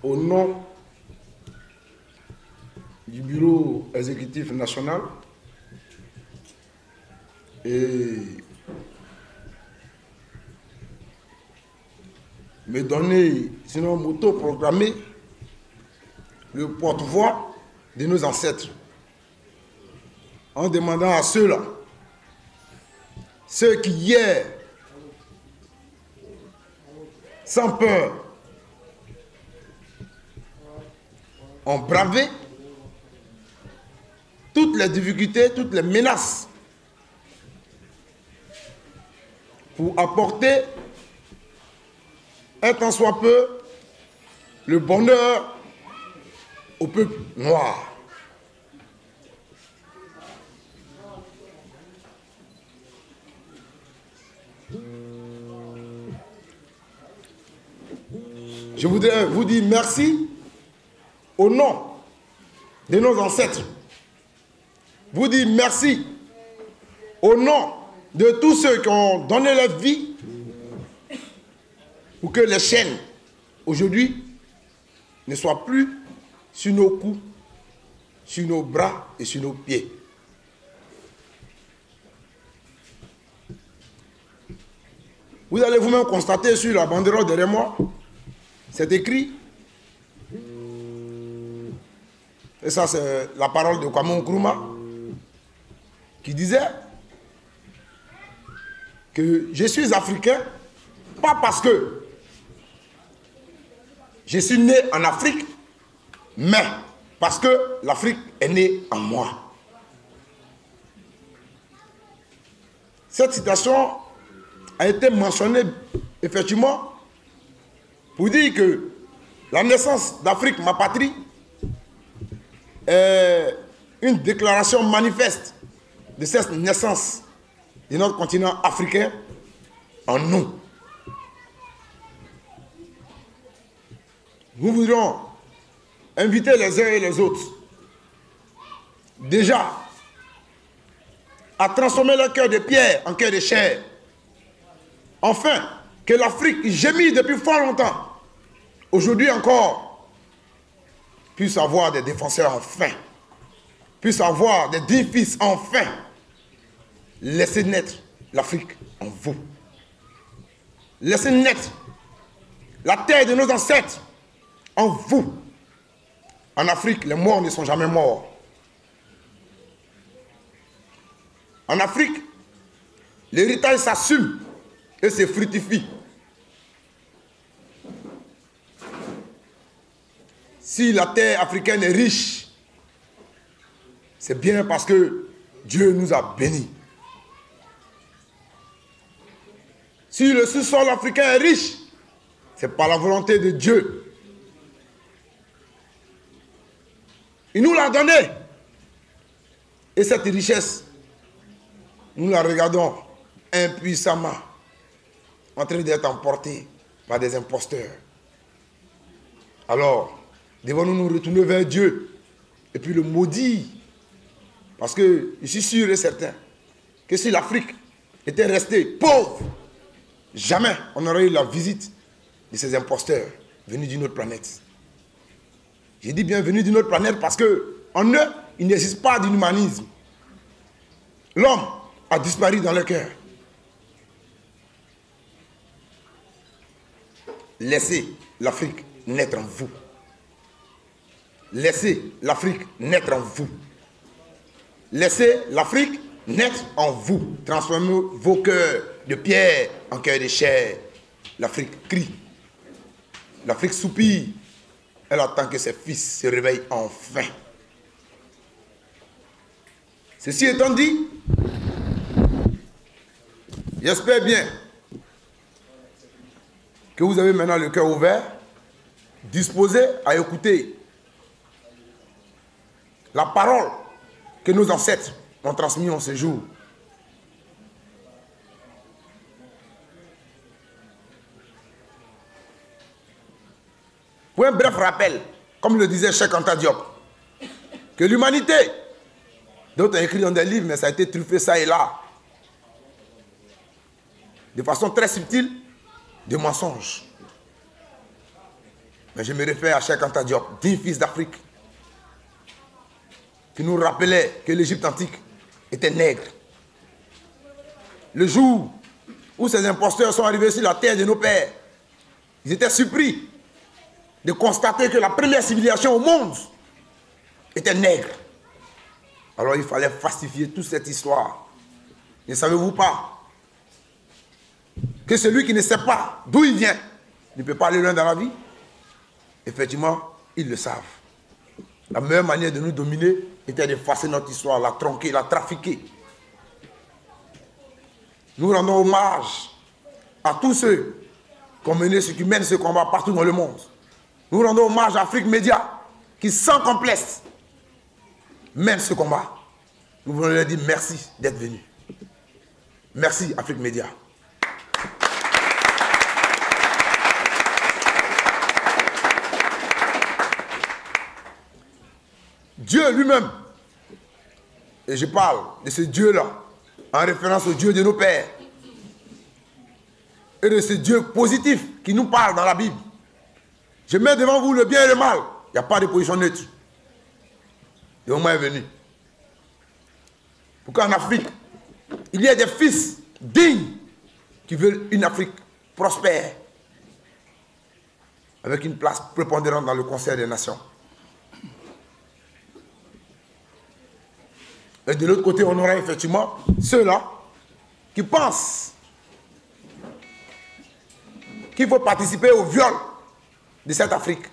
au nom du Bureau exécutif national et me donner, sinon m'auto-proclamer, le porte-voix de nos ancêtres, en demandant à ceux-là, ceux qui hier, sans peur, ont bravé toutes les difficultés, toutes les menaces pour apporter un tant soit peu le bonheur au peuple noir. Je voudrais vous dire merci au nom de nos ancêtres. Vous dire merci au nom de tous ceux qui ont donné leur vie pour que les chaînes, aujourd'hui, ne soient plus sur nos coups, sur nos bras et sur nos pieds. Vous allez vous-même constater sur la banderole derrière moi, c'est écrit, et ça c'est la parole de Kwame Nkrumah, qui disait que je suis africain, pas parce que je suis né en Afrique, mais parce que l'Afrique est née en moi. Cette citation a été mentionnée effectivement pour dire que la naissance d'Afrique, ma patrie, est une déclaration manifeste de cette naissance de notre continent africain en nous. Nous voudrions inviter les uns et les autres déjà à transformer leur cœur de pierre en cœur de chair. Enfin, que l'Afrique gémit depuis fort longtemps, aujourd'hui encore, puisse avoir des défenseurs enfin, puisse avoir des dignes fils enfin. Laissez naître l'Afrique en vous. Laissez naître la terre de nos ancêtres en vous. En Afrique, les morts ne sont jamais morts. En Afrique, l'héritage s'assume et se fructifie. Si la terre africaine est riche, c'est bien parce que Dieu nous a bénis. Si le sous-sol africain est riche, c'est par la volonté de Dieu. Il nous l'a donné. Et cette richesse, nous la regardons impuissamment en train d'être emportés par des imposteurs. Alors, devons-nous nous retourner vers Dieu et puis le maudire? Parce que je suis sûr et certain que si l'Afrique était restée pauvre, jamais on n'aurait eu la visite de ces imposteurs venus d'une autre planète. J'ai dit bien venus d'une autre planète parce qu'en eux, il n'existe pas d'inhumanisme. L'homme a disparu dans leur cœur. Laissez l'Afrique naître en vous. Laissez l'Afrique naître en vous. Laissez l'Afrique naître en vous. Transformez vos cœurs de pierre en cœur de chair. L'Afrique crie. L'Afrique soupire. Elle attend que ses fils se réveillent enfin. Ceci étant dit, j'espère bien que vous avez maintenant le cœur ouvert, disposé à écouter la parole que nos ancêtres ont transmise en ce jour. Pour un bref rappel, comme le disait Cheikh Anta Diop, que l'humanité, d'autres ont écrit dans des livres, mais ça a été truffé ça et là, de façon très subtile, de mensonges. Mais je me réfère à Cheikh Anta Diop, 10 fils d'Afrique, qui nous rappelait que l'Égypte antique était nègre. Le jour où ces imposteurs sont arrivés sur la terre de nos pères, ils étaient surpris de constater que la première civilisation au monde était nègre. Alors il fallait falsifier toute cette histoire. Ne savez-vous pas que celui qui ne sait pas d'où il vient ne peut pas aller loin dans la vie? Effectivement, ils le savent. La meilleure manière de nous dominer était d'effacer notre histoire, la tronquer, la trafiquer. Nous rendons hommage à tous ceux qui mènent ce combat partout dans le monde. Nous rendons hommage à Afrique Média, qui sans complexe mène ce combat. Nous voulons leur dire merci d'être venus. Merci Afrique Média. Dieu lui-même, et je parle de ce Dieu-là, en référence au Dieu de nos pères, et de ce Dieu positif qui nous parle dans la Bible. Je mets devant vous le bien et le mal. Il n'y a pas de position neutre. Le moment est venu. Pour qu'en Afrique, il y ait des fils dignes qui veulent une Afrique prospère, avec une place prépondérante dans le concert des nations. Et de l'autre côté, on aura effectivement ceux-là qui pensent qu'il faut participer au viol de cette Afrique.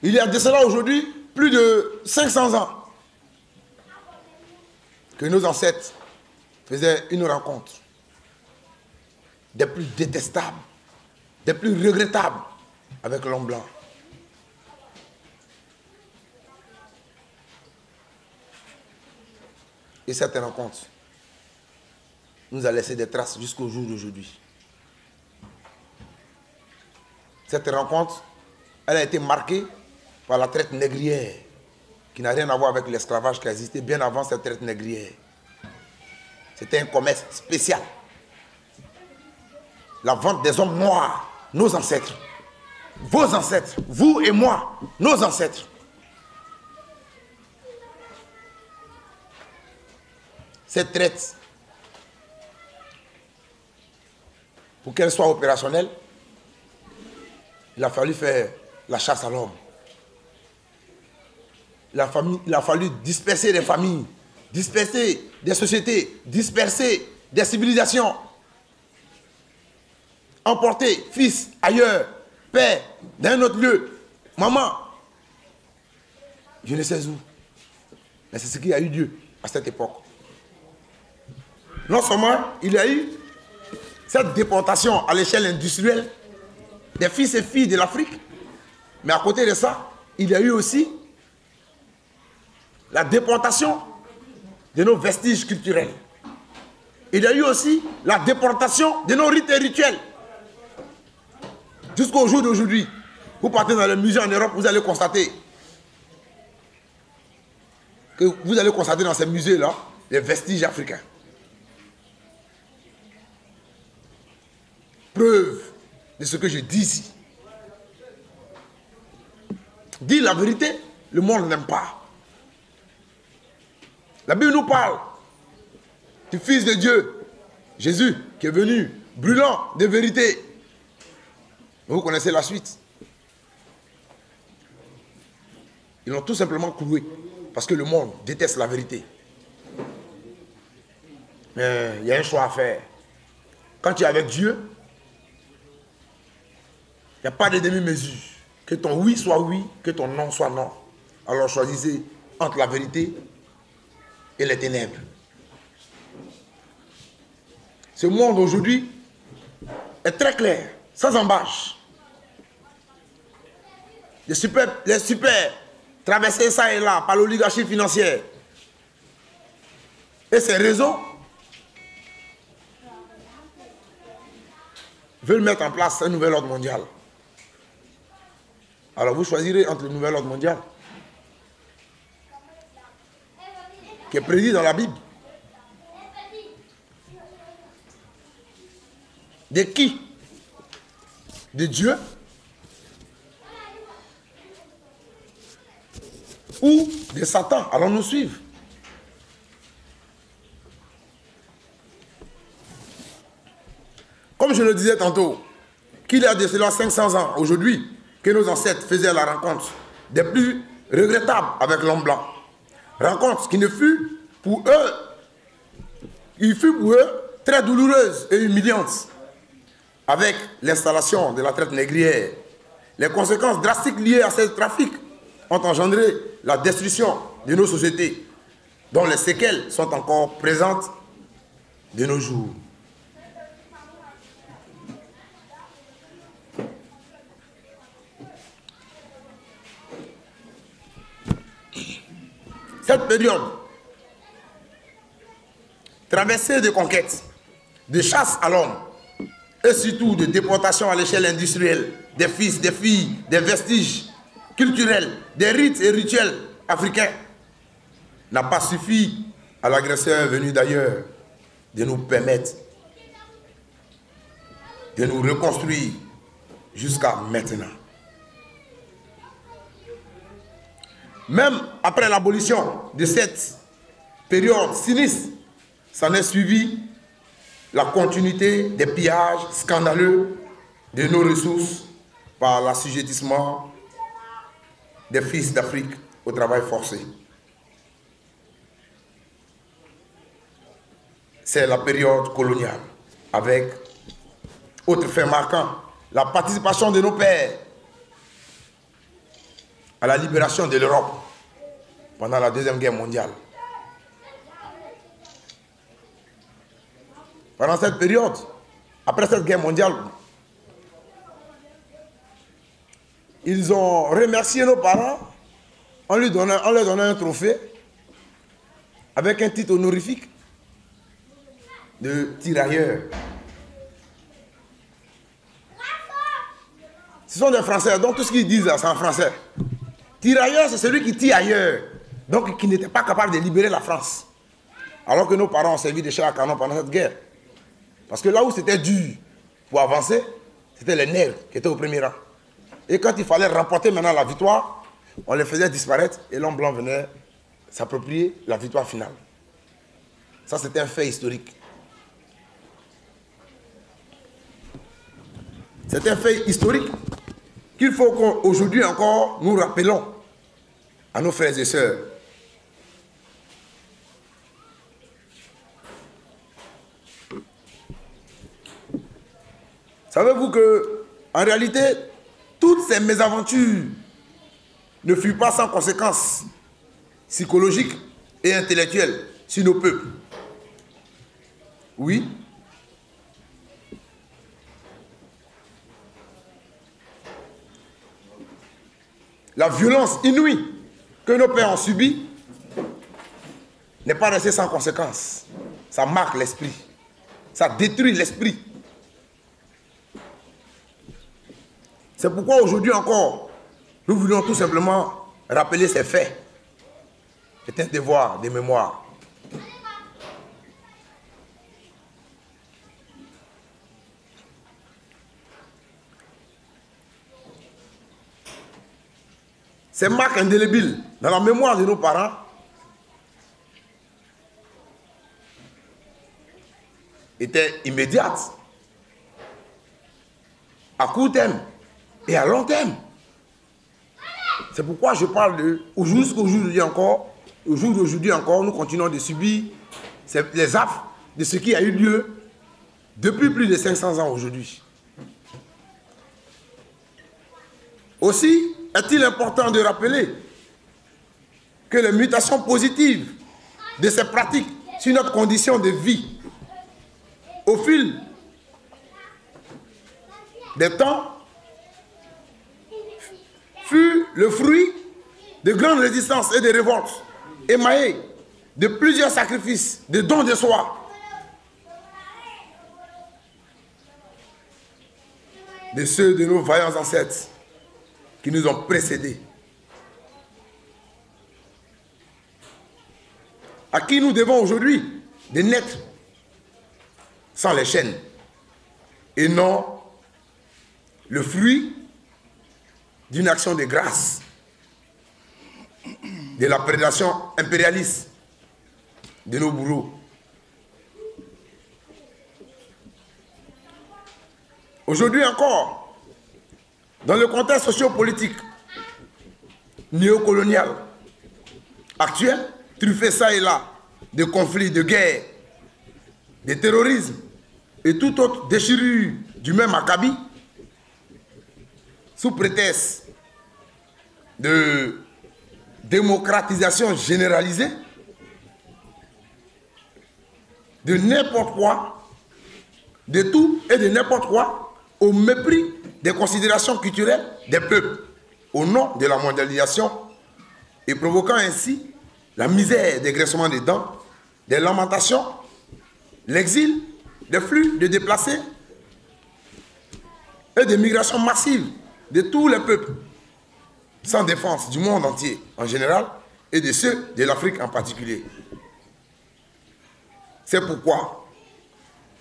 Il y a de cela aujourd'hui plus de 500 ans que nos ancêtres faisaient une rencontre des plus détestables, des plus regrettables avec l'homme blanc. Et cette rencontre nous a laissé des traces jusqu'au jour d'aujourd'hui. Cette rencontre, elle a été marquée par la traite négrière, qui n'a rien à voir avec l'esclavage qui a existé bien avant cette traite négrière. C'était un commerce spécial. La vente des hommes noirs, nos ancêtres, vos ancêtres, vous et moi, nos ancêtres. Cette traite, pour qu'elle soit opérationnelle, il a fallu faire la chasse à l'homme. Il a fallu disperser des familles, disperser des sociétés, disperser des civilisations. Emporter fils ailleurs, père d'un autre lieu, maman, je ne sais où. Mais c'est ce qui a eu lieu à cette époque. Non seulement il y a eu cette déportation à l'échelle industrielle des fils et filles de l'Afrique, mais à côté de ça, il y a eu aussi la déportation de nos vestiges culturels. Il y a eu aussi la déportation de nos rites et rituels. Jusqu'au jour d'aujourd'hui, vous partez dans les musées en Europe, vous allez constater dans ces musées-là les vestiges africains. Preuve de ce que je dis ici. Dire la vérité, le monde n'aime pas. La Bible nous parle du Fils de Dieu, Jésus, qui est venu brûlant de vérité. Vous connaissez la suite. Ils l'ont tout simplement cloué parce que le monde déteste la vérité. Mais il y a un choix à faire. Quand tu es avec Dieu, il n'y a pas de demi-mesure. Que ton oui soit oui, que ton non soit non. Alors choisissez entre la vérité et les ténèbres. Ce monde aujourd'hui est très clair, sans embâche. Les super traversés ça et là par l'oligarchie financière et ces réseaux veulent mettre en place un nouvel ordre mondial. Alors vous choisirez entre le nouvel ordre mondial qui est prédit dans la Bible. De qui? De Dieu? Ou de Satan? Allons-nous suivre? Comme je le disais tantôt, qu'il y a de cela 500 ans aujourd'hui, que nos ancêtres faisaient la rencontre des plus regrettables avec l'homme blanc. Rencontre qui ne fut pour eux, très douloureuse et humiliante, avec l'installation de la traite négrière. Les conséquences drastiques liées à ce trafic ont engendré la destruction de nos sociétés, dont les séquelles sont encore présentes de nos jours. Cette période, traversée de conquêtes, de chasse à l'homme, et surtout de déportation à l'échelle industrielle des fils, des filles, des vestiges culturels, des rites et rituels africains, n'a pas suffi à l'agresseur venu d'ailleurs de nous permettre de nous reconstruire jusqu'à maintenant. Même après l'abolition de cette période sinistre, s'en est suivi la continuité des pillages scandaleux de nos ressources par l'assujettissement des fils d'Afrique au travail forcé. C'est la période coloniale, avec, autre fait marquant, la participation de nos pères à la libération de l'Europe pendant la Deuxième Guerre mondiale. Pendant cette période, après cette guerre mondiale, ils ont remercié nos parents en leur donnant un trophée avec un titre honorifique de tirailleur. Ce sont des Français, donc tout ce qu'ils disent là, c'est en français. Tirailleur, c'est celui qui tire ailleurs, donc qui n'était pas capable de libérer la France. Alors que nos parents ont servi de chair à canon pendant cette guerre. Parce que là où c'était dur pour avancer, c'était les nègres qui étaient au premier rang. Et quand il fallait remporter maintenant la victoire, on les faisait disparaître et l'homme blanc venait s'approprier la victoire finale. Ça, c'était un fait historique. C'est un fait historique qu'il faut qu'aujourd'hui encore nous rappelons à nos frères et sœurs. Savez-vous que, en réalité, toutes ces mésaventures ne furent pas sans conséquences psychologiques et intellectuelles sur nos peuples? Oui. La violence inouïe que nos pères ont subie n'est pas restée sans conséquences. Ça marque l'esprit. Ça détruit l'esprit. C'est pourquoi aujourd'hui encore, nous voulons tout simplement rappeler ces faits. C'est un devoir de mémoire. Ces marques indélébiles dans la mémoire de nos parents étaient immédiates, à court terme et à long terme. C'est pourquoi je parle de jusqu'au jour d'aujourd'hui encore, au jour d'aujourd'hui encore, nous continuons de subir les affres de ce qui a eu lieu depuis plus de 500 ans aujourd'hui. Aussi, est-il important de rappeler que les mutations positives de ces pratiques sur notre condition de vie au fil des temps fut le fruit de grandes résistances et de révoltes, émaillées de plusieurs sacrifices, de dons de soi, de ceux de nos vaillants ancêtres qui nous ont précédés. à qui nous devons aujourd'hui de naître sans les chaînes, et non le fruit d'une action de grâce de la prédation impérialiste de nos bourreaux. Aujourd'hui encore, dans le contexte sociopolitique néocolonial actuel, truffé ça et là de conflits, de guerres, de terrorisme et toute autre déchirure du même acabit, sous prétexte de démocratisation généralisée, de n'importe quoi, de tout et de n'importe quoi, au mépris des considérations culturelles des peuples, au nom de la mondialisation, et provoquant ainsi la misère, dégraissement des dents, des lamentations, l'exil, des flux de déplacés et des migrations massives de tous les peuples, sans défense du monde entier en général et de ceux de l'Afrique en particulier. C'est pourquoi,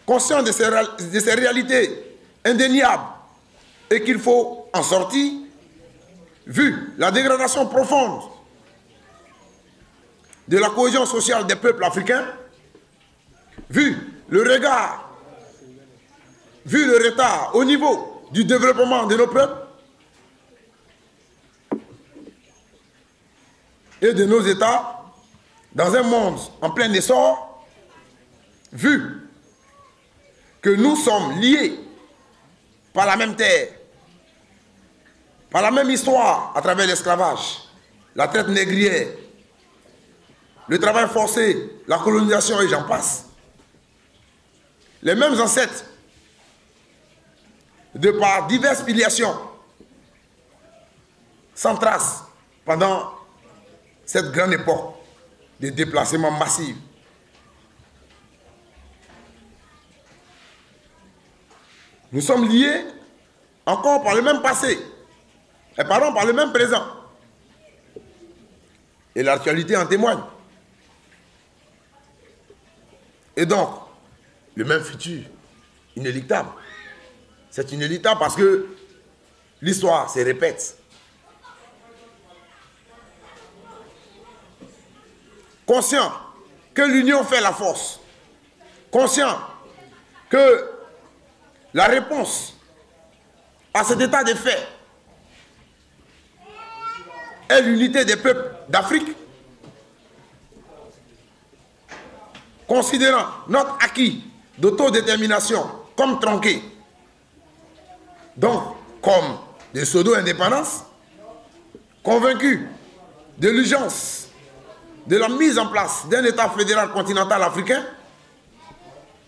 conscient de ces réalités indéniables et qu'il faut en sortir, vu la dégradation profonde de la cohésion sociale des peuples africains, vu le retard au niveau du développement de nos peuples et de nos États, dans un monde en plein essor, vu que nous sommes liés par la même terre, par la même histoire à travers l'esclavage, la traite négrière, le travail forcé, la colonisation et j'en passe. Les mêmes ancêtres, de par diverses filiations, sans trace pendant cette grande époque de déplacement massif. Nous sommes liés encore par le même passé, et pardon, par le même présent. Et l'actualité en témoigne. Et donc, le même futur, inéluctable. C'est inéluctable parce que l'histoire se répète. Conscient que l'union fait la force. Conscient que la réponse à cet état de fait est l'unité des peuples d'Afrique, considérant notre acquis d'autodétermination comme tronqué, donc comme des pseudo-indépendances, convaincus de l'urgence de la mise en place d'un État fédéral continental africain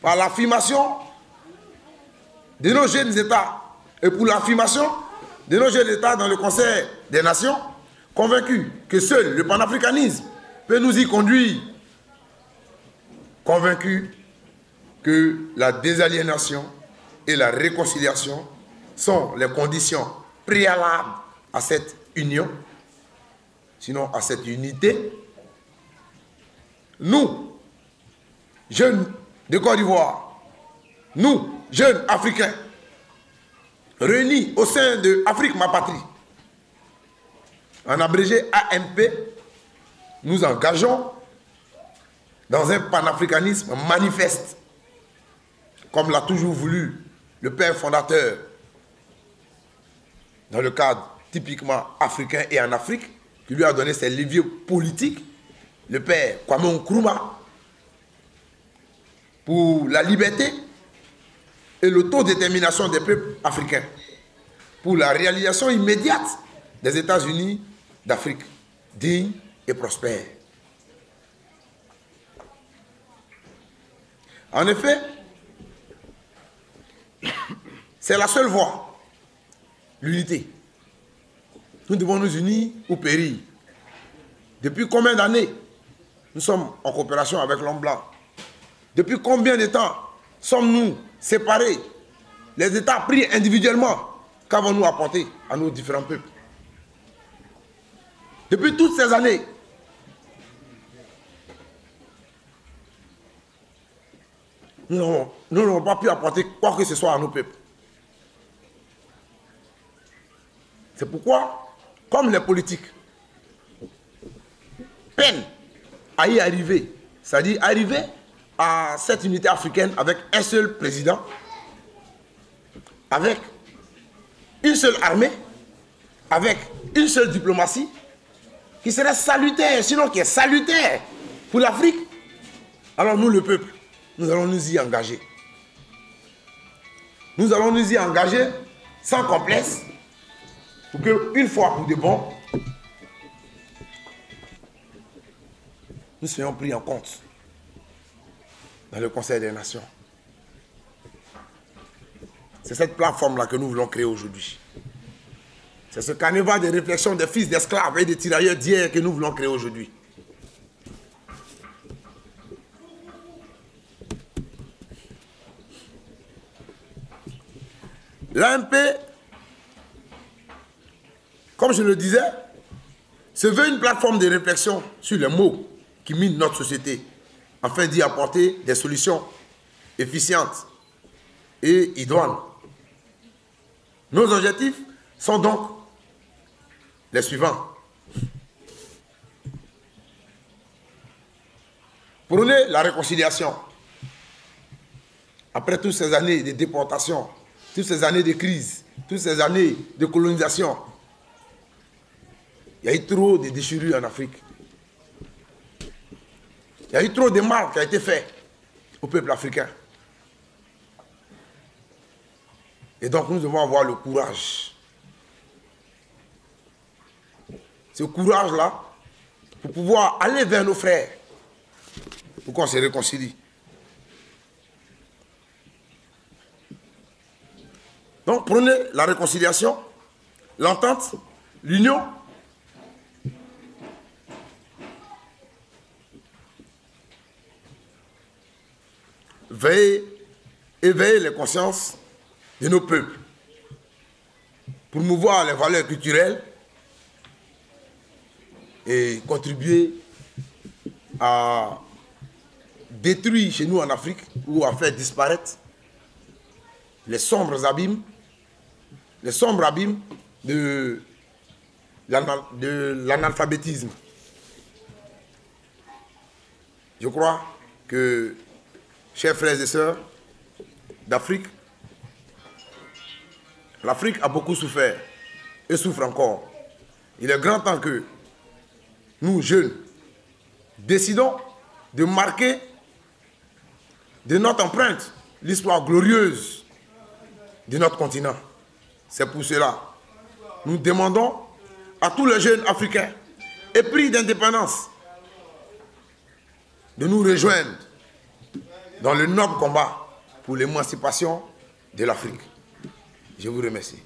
par l'affirmation de nos jeunes États et pour l'affirmation de nos jeunes États dans le Conseil des Nations, convaincus que seul le panafricanisme peut nous y conduire, convaincus que la désaliénation et la réconciliation sont les conditions préalables à cette union, sinon à cette unité. Nous, jeunes de Côte d'Ivoire, nous, jeunes Africains, réunis au sein de Afrique, ma patrie, en abrégé AMP, nous engageons dans un panafricanisme manifeste, comme l'a toujours voulu le père fondateur, dans le cadre typiquement africain et en Afrique, qui lui a donné ses leviers politiques, le père Kwame Nkrumah, pour la liberté et l'autodétermination des peuples africains, pour la réalisation immédiate des États-Unis d'Afrique, dignes et prospères. En effet, c'est la seule voie, l'unité. Nous devons nous unir ou périr. Depuis combien d'années nous sommes en coopération avec l'homme blanc? Depuis combien de temps sommes-nous séparés? Les États pris individuellement, qu'avons-nous apporté à nos différents peuples? Depuis toutes ces années, nous n'avons pas pu apporter quoi que ce soit à nos peuples. C'est pourquoi, comme les politiques peinent à y arriver, c'est-à-dire arriver à cette unité africaine avec un seul président, avec une seule armée, avec une seule diplomatie, qui serait salutaire, sinon qui est salutaire pour l'Afrique, alors nous, le peuple, nous allons nous y engager. Nous allons nous y engager sans complexe, pour qu'une fois pour de bon, nous soyons pris en compte dans le Conseil des Nations. C'est cette plateforme-là que nous voulons créer aujourd'hui. C'est ce carnaval de réflexion des fils d'esclaves et des tirailleurs d'hier que nous voulons créer aujourd'hui. L'AMP, comme je le disais, se veut une plateforme de réflexion sur les maux qui minent notre société, afin d'y apporter des solutions efficientes et idoines. Nos objectifs sont donc les suivants. Prôner la réconciliation. Après toutes ces années de déportation, toutes ces années de crise, toutes ces années de colonisation, il y a eu trop de déchirures en Afrique. Il y a eu trop de mal qui a été fait au peuple africain. Et donc nous devons avoir le courage. Ce courage-là, pour pouvoir aller vers nos frères, pour qu'on se réconcilie. Donc prenez la réconciliation, l'entente, l'union. Éveiller les consciences de nos peuples, promouvoir les valeurs culturelles et contribuer à détruire chez nous en Afrique ou à faire disparaître les sombres abîmes de l'analphabétisme. Je crois que, chers frères et sœurs d'Afrique, l'Afrique a beaucoup souffert et souffre encore. Il est grand temps que nous, jeunes, décidons de marquer de notre empreinte l'histoire glorieuse de notre continent. C'est pour cela nous demandons à tous les jeunes africains épris d'indépendance de nous rejoindre dans le noble combat pour l'émancipation de l'Afrique. Je vous remercie.